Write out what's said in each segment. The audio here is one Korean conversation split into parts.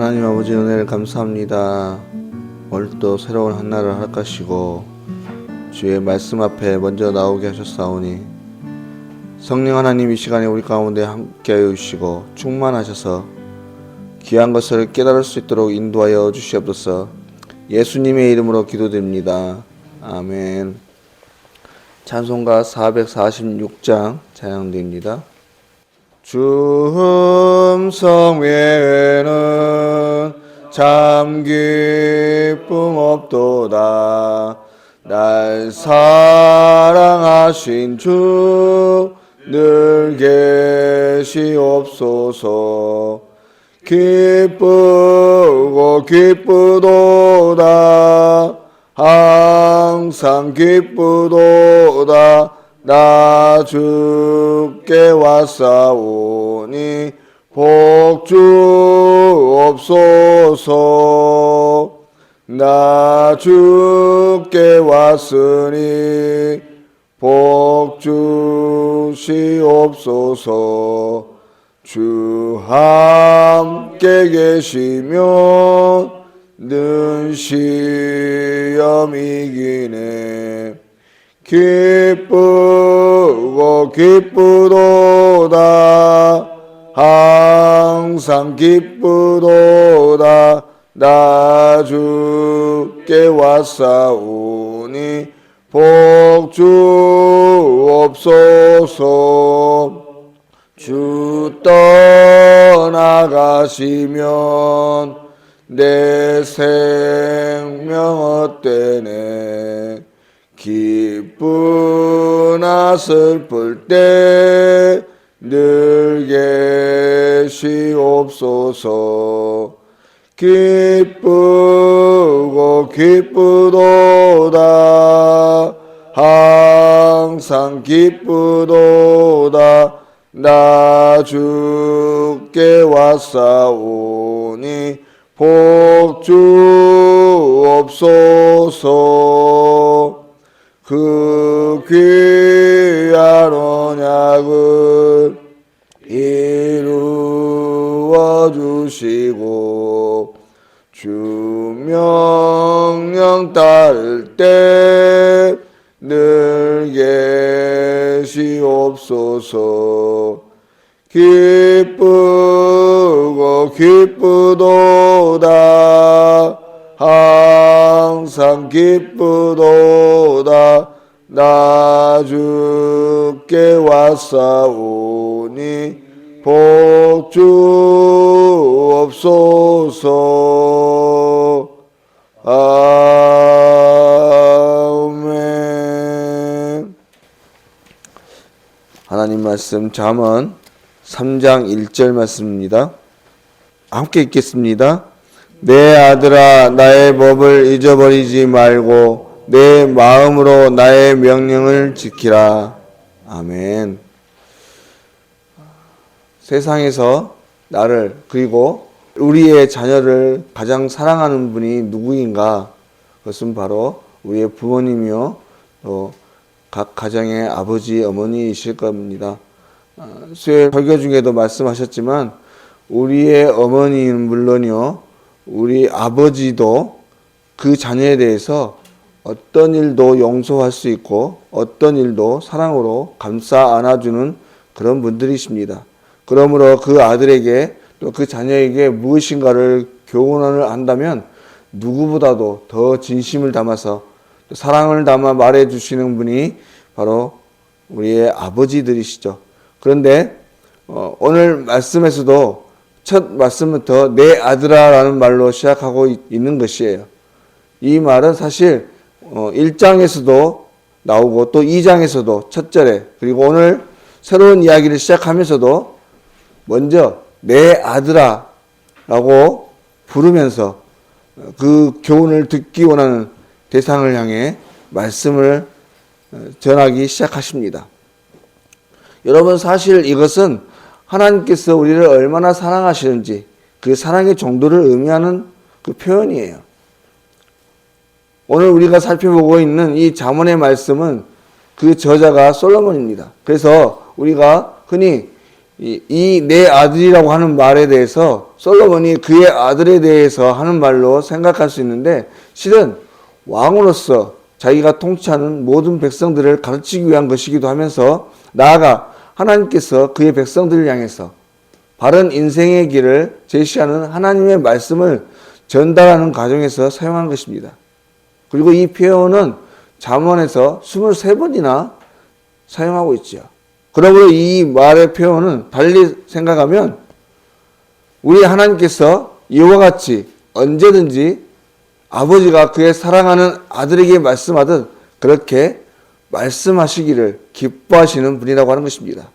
하나님 아버지 은혜를 감사합니다. 오늘도 새로운 한 날을 허락하시고 주의 말씀 앞에 먼저 나오게 하셨사오니 성령 하나님 이 시간에 우리 가운데 함께하여 주시고 충만하셔서 귀한 것을 깨달을 수 있도록 인도하여 주시옵소서. 예수님의 이름으로 기도드립니다. 아멘. 찬송가 446장 찬양드립니다. 주 음성 외에는 참 기쁨 없도다. 날 사랑하신 주 늘 계시옵소서. 기쁘고 기쁘도다. 항상 기쁘도다. 나 주께 왔사오니 복 주옵소서. 나 주께 왔으니 복 주시옵소서. 주 함께 계시면 는 시험 이기네. 기쁘고 기쁘도다. 항상 기쁘도다. 나 주께 왔사오니 복 주옵소서. 주 떠나가시면 내 생명 헛되네. 기쁘나 슬플 때 늘 계시옵소서. 기쁘고 기쁘도다. 항상 기쁘도다. 나 주께 왔사오니 복 주옵소서. 그 귀한 언약을 이루어 주시고 주 명령 따를 때 늘 계시옵소서. 기쁘고 기쁘도다. 항상 기쁘도다. 나 주께 왔사오니 복 주옵소서. 아멘. 하나님 말씀 잠언 3장 1절 말씀입니다. 함께 읽겠습니다. 내 아들아 나의 법을 잊어버리지 말고 내 마음으로 나의 명령을 지키라. 아멘. 세상에서 나를 그리고 우리의 자녀를 가장 사랑하는 분이 누구인가? 그것은 바로 우리의 부모님이요 또 각 가정의 아버지 어머니이실 겁니다. 수요일 설교 중에도 말씀하셨지만 우리의 어머니는 물론이요 우리 아버지도 그 자녀에 대해서 어떤 일도 용서할 수 있고 어떤 일도 사랑으로 감싸 안아주는 그런 분들이십니다. 그러므로 그 아들에게 또 그 자녀에게 무엇인가를 교훈을 한다면 누구보다도 더 진심을 담아서 또 사랑을 담아 말해주시는 분이 바로 우리의 아버지들이시죠. 그런데 오늘 말씀에서도 첫 말씀부터 내 아들아 라는 말로 시작하고 있는 것이에요. 이 말은 사실 1장에서도 나오고 또 2장에서도 첫 절에 그리고 오늘 새로운 이야기를 시작하면서도 먼저 내 아들아 라고 부르면서 그 교훈을 듣기 원하는 대상을 향해 말씀을 전하기 시작하십니다. 여러분 사실 이것은 하나님께서 우리를 얼마나 사랑하시는지 그 사랑의 정도를 의미하는 그 표현이에요. 오늘 우리가 살펴보고 있는 이 잠언의 말씀은 그 저자가 솔로몬입니다. 그래서 우리가 흔히 이 내 아들이라고 하는 말에 대해서 솔로몬이 그의 아들에 대해서 하는 말로 생각할 수 있는데 실은 왕으로서 자기가 통치하는 모든 백성들을 가르치기 위한 것이기도 하면서 나아가 하나님께서 그의 백성들을 향해서 바른 인생의 길을 제시하는 하나님의 말씀을 전달하는 과정에서 사용한 것입니다. 그리고 이 표현은 잠언에서 23번이나 사용하고 있죠. 그러므로 이 말의 표현은 달리 생각하면 우리 하나님께서 이와 같이 언제든지 아버지가 그의 사랑하는 아들에게 말씀하듯 그렇게 말씀하시기를 기뻐하시는 분이라고 하는 것입니다.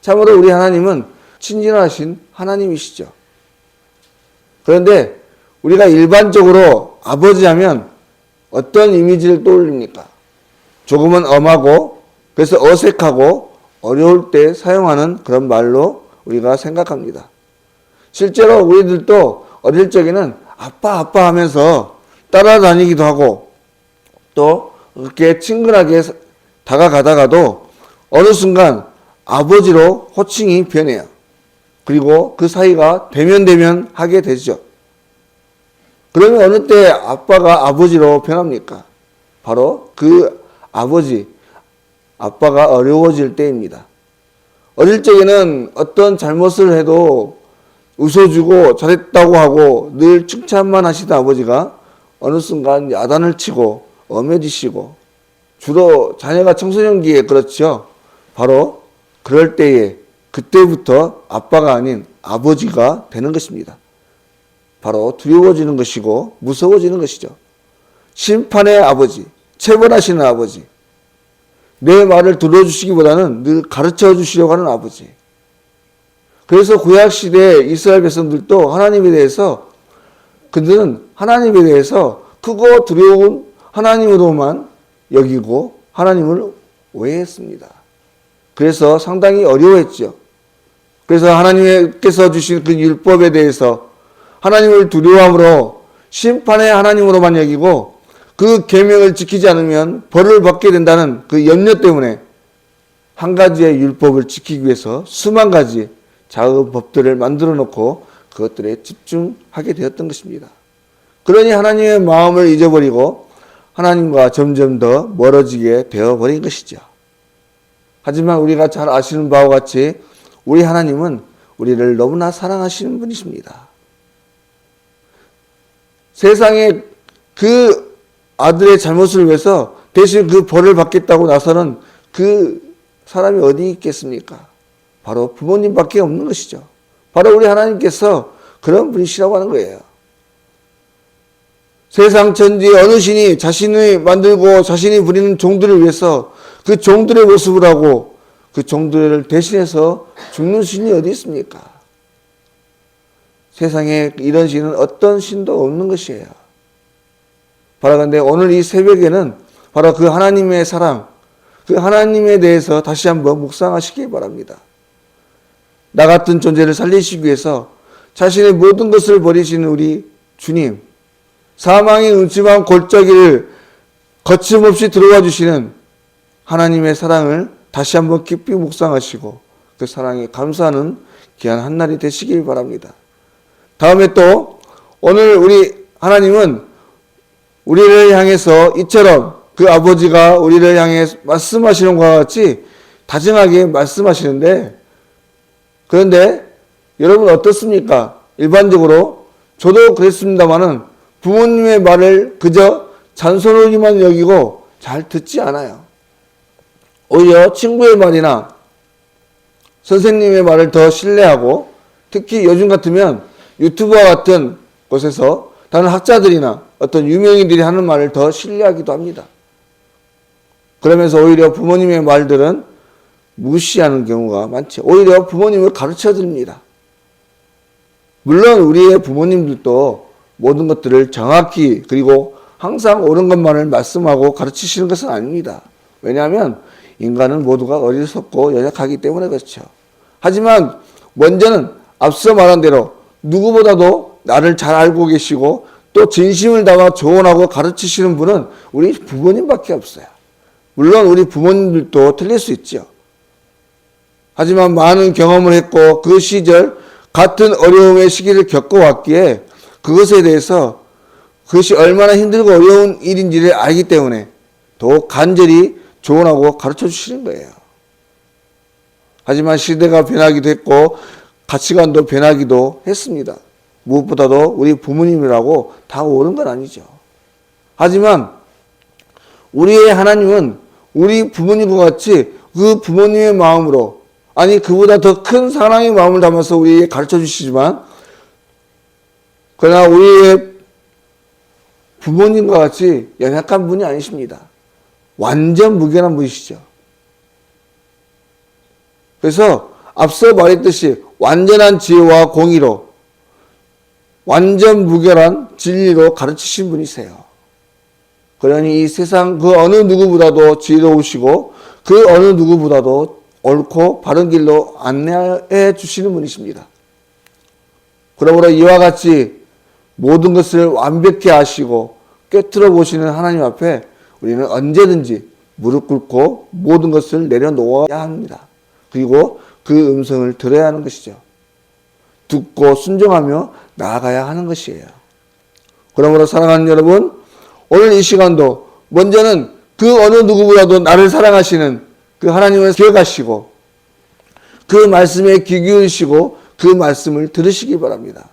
참으로 우리 하나님은 친절하신 하나님이시죠. 그런데 우리가 일반적으로 아버지 하면 어떤 이미지를 떠올립니까? 조금은 엄하고 그래서 어색하고 어려울 때 사용하는 그런 말로 우리가 생각합니다. 실제로 우리들도 어릴 적에는 아빠 아빠 하면서 따라다니기도 하고 또 그렇게 친근하게 다가가다가도 어느 순간 아버지로 호칭이 변해요. 그리고 그 사이가 대면 하게 되죠. 그러면 어느 때 아빠가 아버지로 변합니까? 바로 그 아빠가 어려워질 때입니다. 어릴 적에는 어떤 잘못을 해도 웃어주고 잘했다고 하고 늘 칭찬만 하시던 아버지가 어느 순간 야단을 치고 엄해지시고 주로 자녀가 청소년기에 그렇죠. 바로 그럴 때에 그때부터 아빠가 아닌 아버지가 되는 것입니다. 바로 두려워지는 것이고 무서워지는 것이죠. 심판의 아버지, 체벌하시는 아버지, 내 말을 들어주시기보다는 늘 가르쳐 주시려고 하는 아버지. 그래서 구약시대 이스라엘 백성들도 하나님에 대해서 그들은 하나님에 대해서 크고 두려운 하나님으로만 여기고 하나님을 오해했습니다. 그래서 상당히 어려워했죠. 그래서 하나님께서 주신 그 율법에 대해서 하나님을 두려워함으로 심판의 하나님으로만 여기고 그 계명을 지키지 않으면 벌을 받게 된다는 그 염려 때문에 한 가지의 율법을 지키기 위해서 수만 가지 작은 법들을 만들어 놓고 그것들에 집중하게 되었던 것입니다. 그러니 하나님의 마음을 잊어버리고 하나님과 점점 더 멀어지게 되어버린 것이죠. 하지만 우리가 잘 아시는 바와 같이 우리 하나님은 우리를 너무나 사랑하시는 분이십니다. 세상에 그 아들의 잘못을 위해서 대신 그 벌을 받겠다고 나서는 그 사람이 어디 있겠습니까? 바로 부모님밖에 없는 것이죠. 바로 우리 하나님께서 그런 분이시라고 하는 거예요. 세상 천지 어느 신이 자신이 만들고 자신이 부리는 종들을 위해서 그 종들의 모습을 하고 그 종들을 대신해서 죽는 신이 어디 있습니까? 세상에 이런 신은 어떤 신도 없는 것이에요. 바로 그런데 오늘 이 새벽에는 바로 그 하나님의 사랑, 그 하나님에 대해서 다시 한번 묵상하시기 바랍니다. 나 같은 존재를 살리시기 위해서 자신의 모든 것을 버리시는 우리 주님, 사망의 음침한 골짜기를 거침없이 들어와 주시는 하나님의 사랑을 다시 한번 깊이 묵상하시고 그 사랑에 감사하는 귀한 한날이 되시길 바랍니다. 다음에 또 오늘 우리 하나님은 우리를 향해서 이처럼 그 아버지가 우리를 향해 말씀하시는 것과 같이 다정하게 말씀하시는데 그런데 여러분 어떻습니까? 일반적으로 저도 그랬습니다마는 부모님의 말을 그저 잔소리만 여기고 잘 듣지 않아요. 오히려 친구의 말이나 선생님의 말을 더 신뢰하고 특히 요즘 같으면 유튜브와 같은 곳에서 다른 학자들이나 어떤 유명인들이 하는 말을 더 신뢰하기도 합니다. 그러면서 오히려 부모님의 말들은 무시하는 경우가 많죠. 오히려 부모님을 가르쳐 드립니다. 물론 우리의 부모님들도 모든 것들을 정확히 그리고 항상 옳은 것만을 말씀하고 가르치시는 것은 아닙니다. 왜냐하면 인간은 모두가 어리석고 연약하기 때문에 그렇죠. 하지만 먼저는 앞서 말한 대로 누구보다도 나를 잘 알고 계시고 또 진심을 담아 조언하고 가르치시는 분은 우리 부모님밖에 없어요. 물론 우리 부모님들도 틀릴 수 있죠. 하지만 많은 경험을 했고 그 시절 같은 어려움의 시기를 겪어왔기에 그것에 대해서 그것이 얼마나 힘들고 어려운 일인지를 알기 때문에 더 간절히 조언하고 가르쳐 주시는 거예요. 하지만 시대가 변하기도 했고 가치관도 변하기도 했습니다. 무엇보다도 우리 부모님이라고 다 옳은 건 아니죠. 하지만 우리의 하나님은 우리 부모님과 같이 그 부모님의 마음으로, 아니 그보다 더 큰 사랑의 마음을 담아서 우리에게 가르쳐 주시지만, 그러나 우리의 부모님과 같이 연약한 분이 아니십니다. 완전 무결한 분이시죠. 그래서 앞서 말했듯이 완전한 지혜와 공의로, 완전 무결한 진리로 가르치신 분이세요. 그러니 이 세상 그 어느 누구보다도 지혜로우시고 그 어느 누구보다도 옳고 바른 길로 안내해 주시는 분이십니다. 그러므로 이와 같이 모든 것을 완벽히 아시고 꿰뚫어 보시는 하나님 앞에 우리는 언제든지 무릎 꿇고 모든 것을 내려놓아야 합니다. 그리고 그 음성을 들어야 하는 것이죠. 듣고 순종하며 나아가야 하는 것이에요. 그러므로 사랑하는 여러분, 오늘 이 시간도 먼저는 그 어느 누구보다도 나를 사랑하시는 그 하나님을 기억하시고 그 말씀에 귀 기울이시고 그 말씀을 들으시기 바랍니다.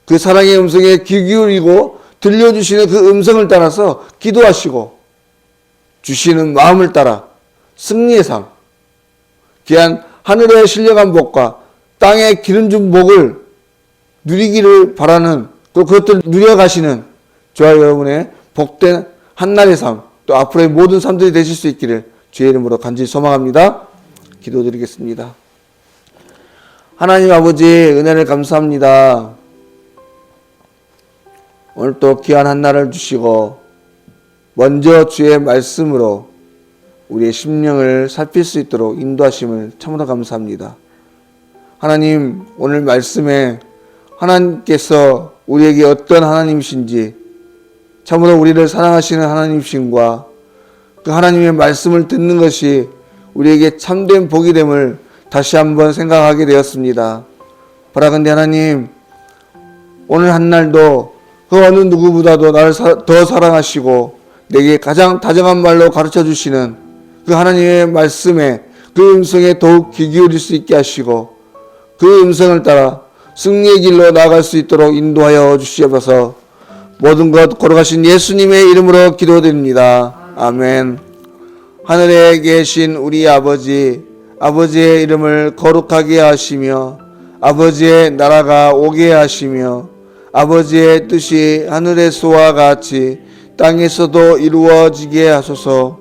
그 사랑의 음성에 귀 기울이고 들려주시는 그 음성을 따라서 기도하시고 주시는 마음을 따라 승리의 삶, 귀한 하늘에 실려간 복과 땅에 기름 준 복을 누리기를 바라는, 또 그것들 누려가시는 저와 여러분의 복된 한날의 삶, 또 앞으로의 모든 삶들이 되실 수 있기를 주의 이름으로 간절히 소망합니다. 기도드리겠습니다. 하나님 아버지, 은혜를 감사합니다. 오늘 또 귀한 한날을 주시고 먼저 주의 말씀으로 우리의 심령을 살필 수 있도록 인도하심을 참으로 감사합니다. 하나님, 오늘 말씀에 하나님께서 우리에게 어떤 하나님이신지, 참으로 우리를 사랑하시는 하나님이신과 그 하나님의 말씀을 듣는 것이 우리에게 참된 복이 됨을 다시 한번 생각하게 되었습니다. 바라건대 하나님, 오늘 한날도 그 어느 누구보다도 나를 더 사랑하시고 내게 가장 다정한 말로 가르쳐 주시는 그 하나님의 말씀에, 그 음성에 더욱 귀 기울일 수 있게 하시고 그 음성을 따라 승리의 길로 나아갈 수 있도록 인도하여 주시옵소서. 모든 것 걸어가신 예수님의 이름으로 기도드립니다. 아멘. 하늘에 계신 우리 아버지, 아버지의 이름을 거룩하게 하시며 아버지의 나라가 오게 하시며 아버지의 뜻이 하늘에서와 같이 땅에서도 이루어지게 하소서.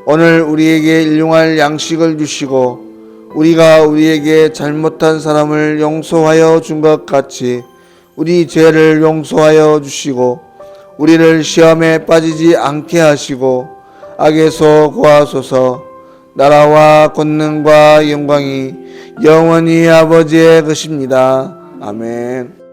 오늘 우리에게 일용할 양식을 주시고 우리가 우리에게 잘못한 사람을 용서하여 준 것 같이 우리 죄를 용서하여 주시고 우리를 시험에 빠지지 않게 하시고 악에서 구하소서. 나라와 권능과 영광이 영원히 아버지의 것입니다. 아멘.